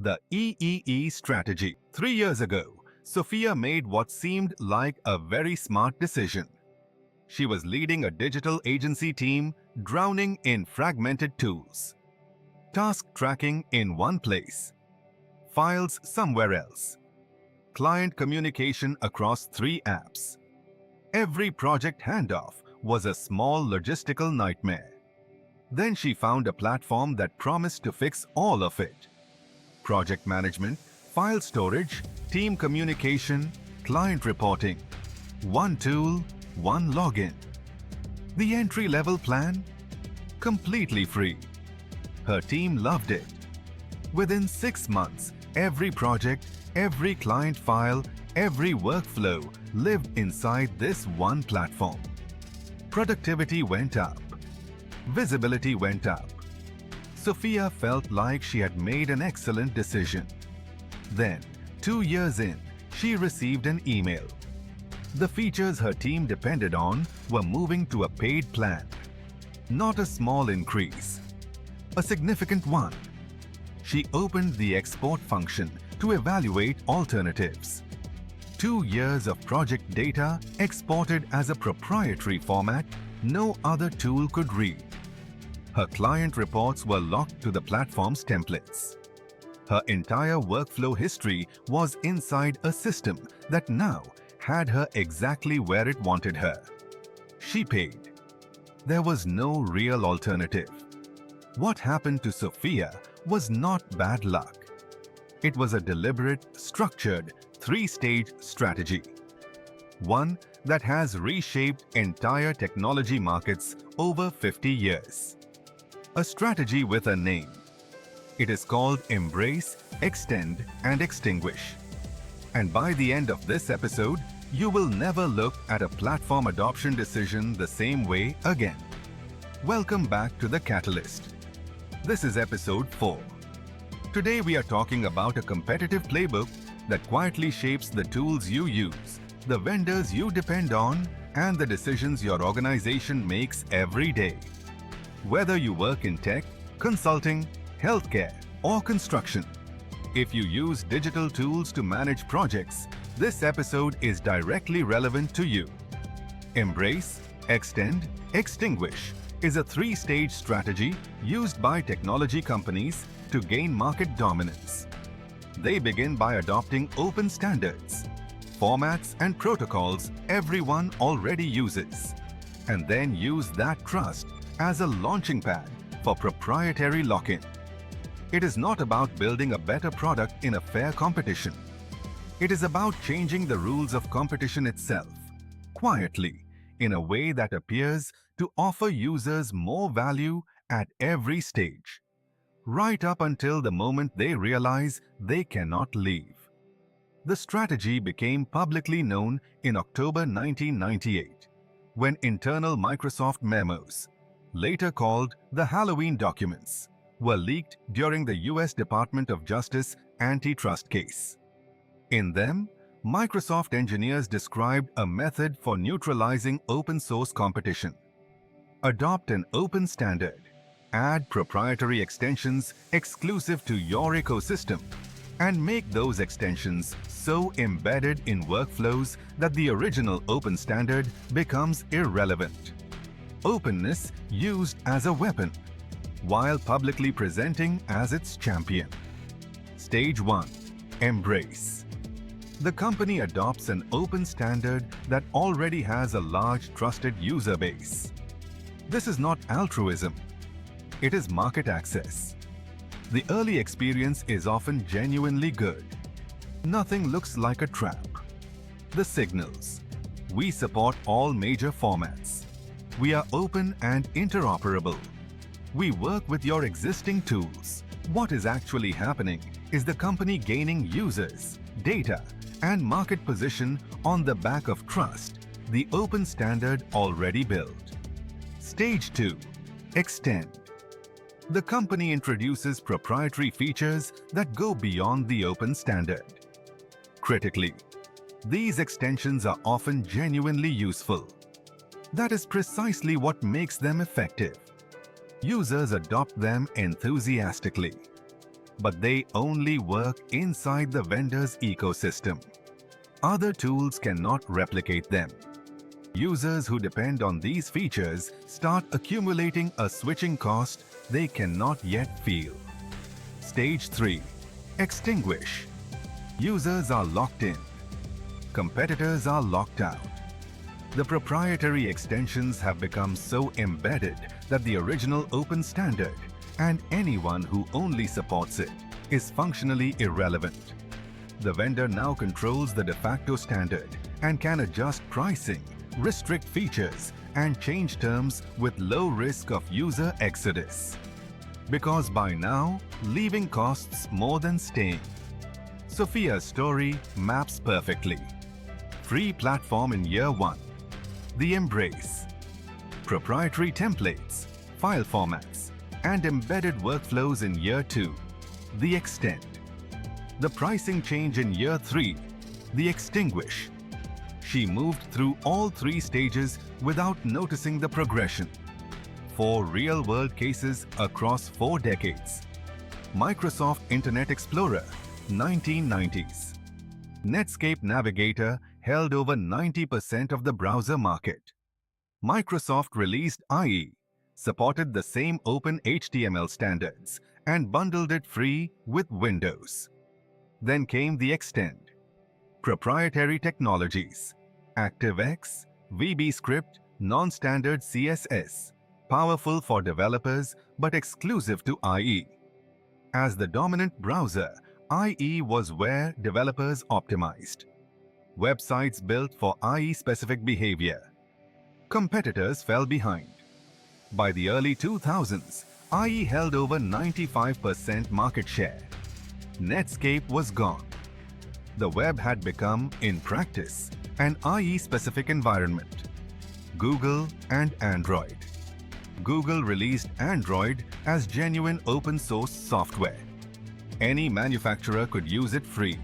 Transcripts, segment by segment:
The EEE strategy. 3 years ago, Sophia made what seemed like a very smart decision. She was leading a digital agency team, drowning in fragmented tools. Task tracking in one place, files somewhere else, client communication across 3 apps. Every project handoff was a small logistical nightmare. Then she found a platform that promised to fix all of it. Project management, file storage, team communication, client reporting. One tool, one login. The entry-level plan? Completely free. Her team loved it. Within 6 months, every project, every client file, every workflow lived inside this one platform. Productivity went up. Visibility went up. Sophia felt like she had made an excellent decision. Then, 2 years in, she received an email. The features her team depended on were moving to a paid plan. Not a small increase, a significant one. She opened the export function to evaluate alternatives. 2 years of project data exported as a proprietary format no other tool could read. Her client reports were locked to the platform's templates. Her entire workflow history was inside a system that now had her exactly where it wanted her. She paid. There was no real alternative. What happened to Sophia was not bad luck. It was a deliberate, structured, 3-stage strategy. One that has reshaped entire technology markets over 50 years. A strategy with a name. It is called Embrace, Extend, and Extinguish. And by the end of this episode, you will never look at a platform adoption decision the same way again. Welcome back to The Catalyst. This is episode 4. Today we are talking about a competitive playbook that quietly shapes the tools you use, the vendors you depend on, and the decisions your organization makes every day. Whether you work in tech, consulting, healthcare, or construction, if you use digital tools to manage projects, this episode is directly relevant to you. Embrace, Extend, Extinguish is a 3-stage strategy used by technology companies to gain market dominance. They begin by adopting open standards, formats and protocols everyone already uses, and then use that trust as a launching pad for proprietary lock-in. It is not about building a better product in a fair competition. It is about changing the rules of competition itself, quietly, in a way that appears to offer users more value at every stage, right up until the moment they realize they cannot leave. The strategy became publicly known in October 1998, when internal Microsoft memos, later called the Halloween documents, were leaked during the US Department of Justice antitrust case. In them, Microsoft engineers described a method for neutralizing open-source competition. Adopt an open standard, add proprietary extensions exclusive to your ecosystem, and make those extensions so embedded in workflows that the original open standard becomes irrelevant. Openness used as a weapon, while publicly presenting as its champion. Stage 1. Embrace. The company adopts an open standard that already has a large trusted user base. This is not altruism. It is market access. The early experience is often genuinely good. Nothing looks like a trap. The signals. We support all major formats. We are open and interoperable. We work with your existing tools. What is actually happening is the company gaining users, data, and market position on the back of trust, the open standard already built. Stage 2. Extend. The company introduces proprietary features that go beyond the open standard. Critically, these extensions are often genuinely useful. That is precisely what makes them effective. Users adopt them enthusiastically. but they only work inside the vendor's ecosystem. Other tools cannot replicate them. Users who depend on these features start accumulating a switching cost they cannot yet feel. Stage 3. Extinguish. Users are locked in. Competitors are locked out. The proprietary extensions have become so embedded that the original open standard and anyone who only supports it is functionally irrelevant. The vendor now controls the de facto standard and can adjust pricing, restrict features, and change terms with low risk of user exodus. Because by now, leaving costs more than staying. Sophia's story maps perfectly. Free platform in year 1. The embrace. Proprietary templates, file formats, and embedded workflows in year 2. The extend. The pricing change in year 3. The extinguish. She moved through all 3 stages without noticing the progression. 4 real-world cases across 4 decades. Microsoft Internet Explorer, 1990s. Netscape Navigator held over 90% of the browser market. Microsoft released IE, supported the same open HTML standards, and bundled it free with Windows. Then came the extend. Proprietary technologies, ActiveX, VBScript, non-standard CSS, powerful for developers but exclusive to IE. As the dominant browser, IE was where developers optimized. Websites built for IE-specific behavior. Competitors fell behind. By the early 2000s, IE held over 95% market share. Netscape was gone. The web had become, in practice, an IE-specific environment. Google and Android. Google released Android as genuine open-source software. Any manufacturer could use it free,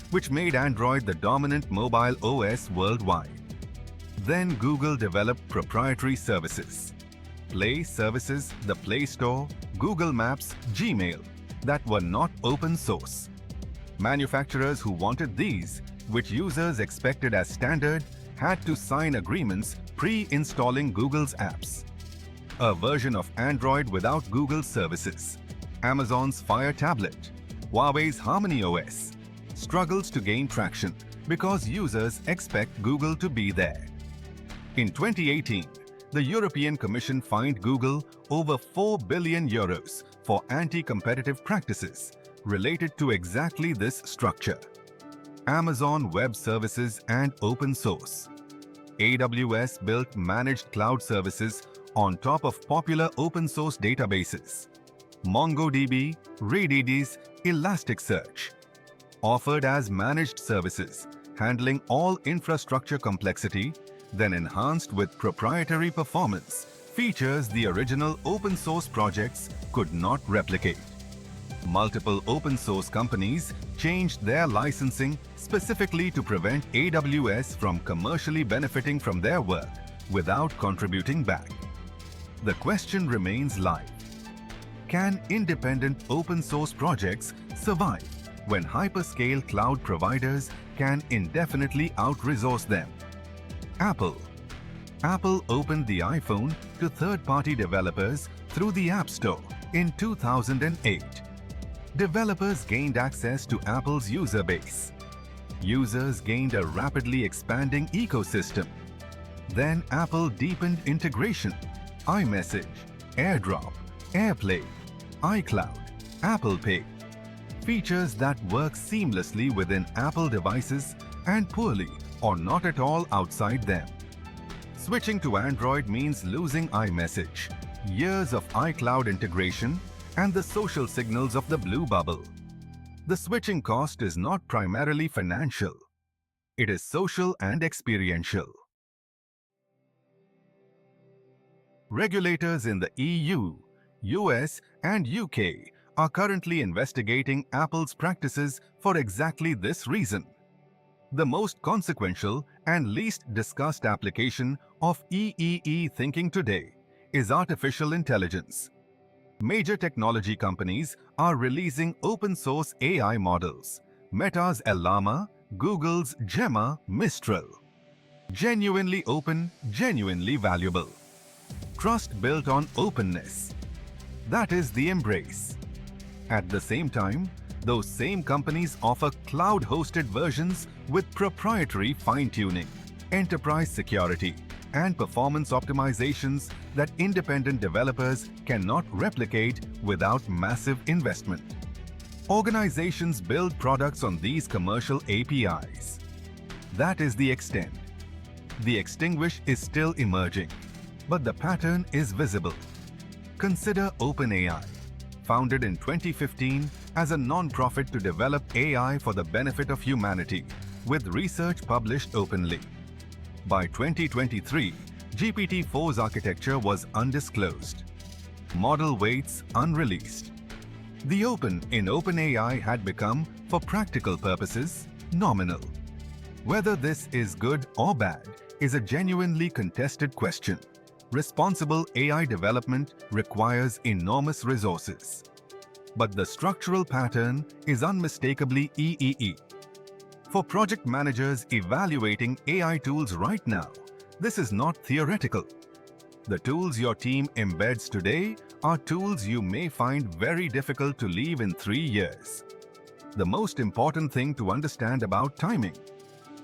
which made Android the dominant mobile OS worldwide. Then Google developed proprietary services. Play services, the Play Store, Google Maps, Gmail, that were not open source. Manufacturers who wanted these, which users expected as standard, had to sign agreements pre-installing Google's apps. A version of Android without Google services. Amazon's Fire Tablet, Huawei's Harmony OS, struggles to gain traction because users expect Google to be there. In 2018, the European Commission fined Google over 4 billion euros for anti-competitive practices related to exactly this structure. Amazon Web Services and open source. AWS built managed cloud services on top of popular open source databases. MongoDB, Redis, Elasticsearch. Offered as managed services, handling all infrastructure complexity, then enhanced with proprietary performance, features the original open source projects could not replicate. Multiple open source companies changed their licensing specifically to prevent AWS from commercially benefiting from their work without contributing back. The question remains live. Can independent open source projects survive when hyperscale cloud providers can indefinitely out-resource them? Apple opened the iPhone to third-party developers through the App Store in 2008. Developers gained access to Apple's user base. Users gained a rapidly expanding ecosystem. Then Apple deepened integration, iMessage, AirDrop, AirPlay, iCloud, Apple Pay. Features that work seamlessly within Apple devices and poorly or not at all outside them. Switching to Android means losing iMessage, years of iCloud integration, and the social signals of the blue bubble. The switching cost is not primarily financial. It is social and experiential. Regulators in the EU, US, and UK are currently investigating Apple's practices for exactly this reason. The most consequential and least discussed application of EEE thinking today is artificial intelligence. Major technology companies are releasing open-source AI models. Meta's Llama, Google's Gemma, Mistral. Genuinely open, genuinely valuable. Trust built on openness. That is the embrace. At the same time, those same companies offer cloud-hosted versions with proprietary fine-tuning, enterprise security, and performance optimizations that independent developers cannot replicate without massive investment. Organizations build products on these commercial APIs. That is the extent. The Extinguish is still emerging, but the pattern is visible. Consider OpenAI, founded in 2015 as a non-profit to develop AI for the benefit of humanity, with research published openly. By 2023, GPT-4's architecture was undisclosed. Model weights unreleased. The open in OpenAI had become, for practical purposes, nominal. Whether this is good or bad is a genuinely contested question. Responsible AI development requires enormous resources. But the structural pattern is unmistakably EEE. For project managers evaluating AI tools right now, this is not theoretical. The tools your team embeds today are tools you may find very difficult to leave in 3 years. The most important thing to understand about timing: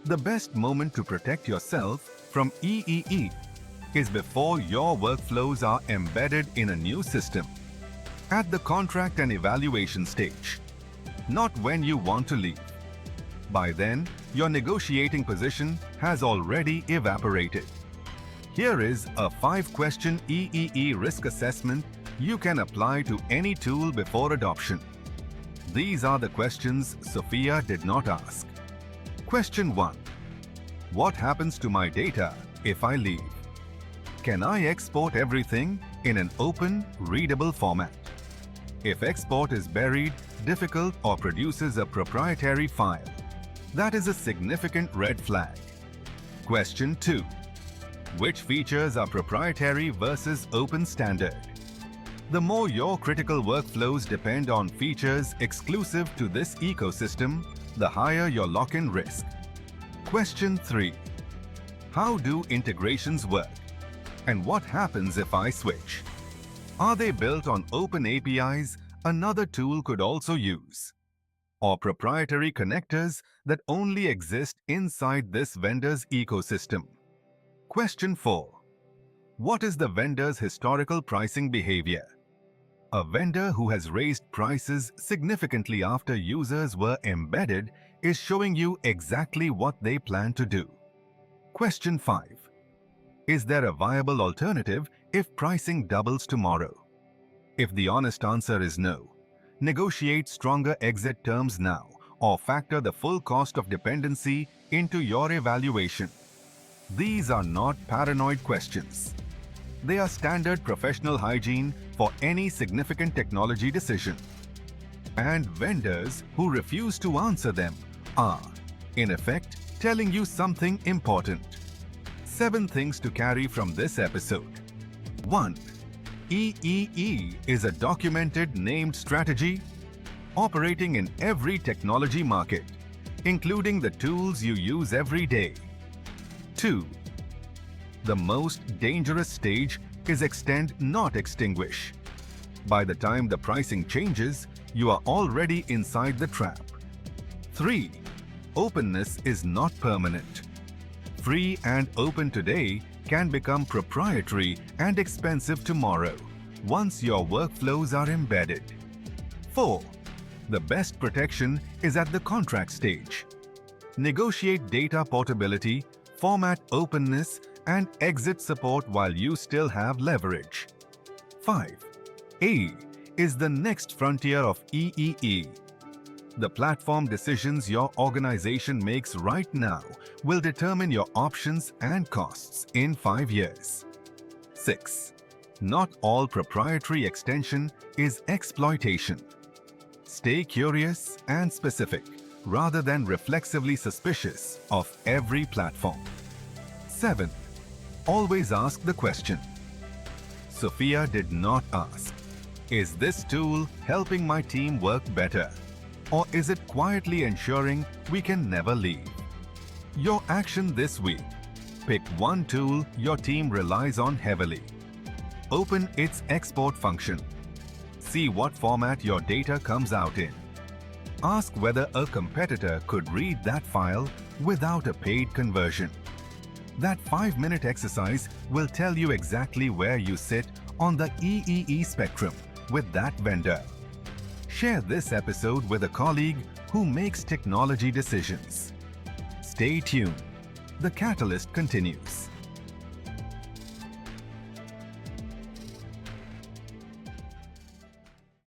the best moment to protect yourself from EEE is before your workflows are embedded in a new system. At the contract and evaluation stage, not when you want to leave. By then, your negotiating position has already evaporated. Here is a 5-question EEE risk assessment you can apply to any tool before adoption. These are the questions Sophia did not ask. Question 1. What happens to my data if I leave? Can I export everything in an open, readable format? If export is buried, difficult, or produces a proprietary file, that is a significant red flag. Question 2. Which features are proprietary versus open standard? The more your critical workflows depend on features exclusive to this ecosystem, the higher your lock-in risk. Question 3. How do integrations work? And what happens if I switch? Are they built on open APIs another tool could also use? Or proprietary connectors that only exist inside this vendor's ecosystem? Question 4. What is the vendor's historical pricing behavior? A vendor who has raised prices significantly after users were embedded is showing you exactly what they plan to do. Question 5. Is there a viable alternative if pricing doubles tomorrow? If the honest answer is no, negotiate stronger exit terms now or factor the full cost of dependency into your evaluation. These are not paranoid questions. They are standard professional hygiene for any significant technology decision. And vendors who refuse to answer them are, in effect, telling you something important. 7 things to carry from this episode. 1. EEE is a documented, named strategy operating in every technology market, including the tools you use every day. 2. The most dangerous stage is extend, not extinguish. By the time the pricing changes, you are already inside the trap. 3. Openness is not permanent. Free and open today can become proprietary and expensive tomorrow once your workflows are embedded. 4. The best protection is at the contract stage. Negotiate data portability, format openness, and exit support while you still have leverage. 5. A is the next frontier of EEE. The platform decisions your organization makes right now will determine your options and costs in 5 years. 6. Not all proprietary extension is exploitation. Stay curious and specific rather than reflexively suspicious of every platform. 7. Always ask the question. Sophia did not ask. Is this tool helping my team work better? Or is it quietly ensuring we can never leave? Your action this week. Pick one tool your team relies on heavily. Open its export function. See what format your data comes out in. Ask whether a competitor could read that file without a paid conversion. That 5-minute exercise will tell you exactly where you sit on the EEE spectrum with that vendor. Share this episode with a colleague who makes technology decisions. Stay tuned. The Catalyst continues.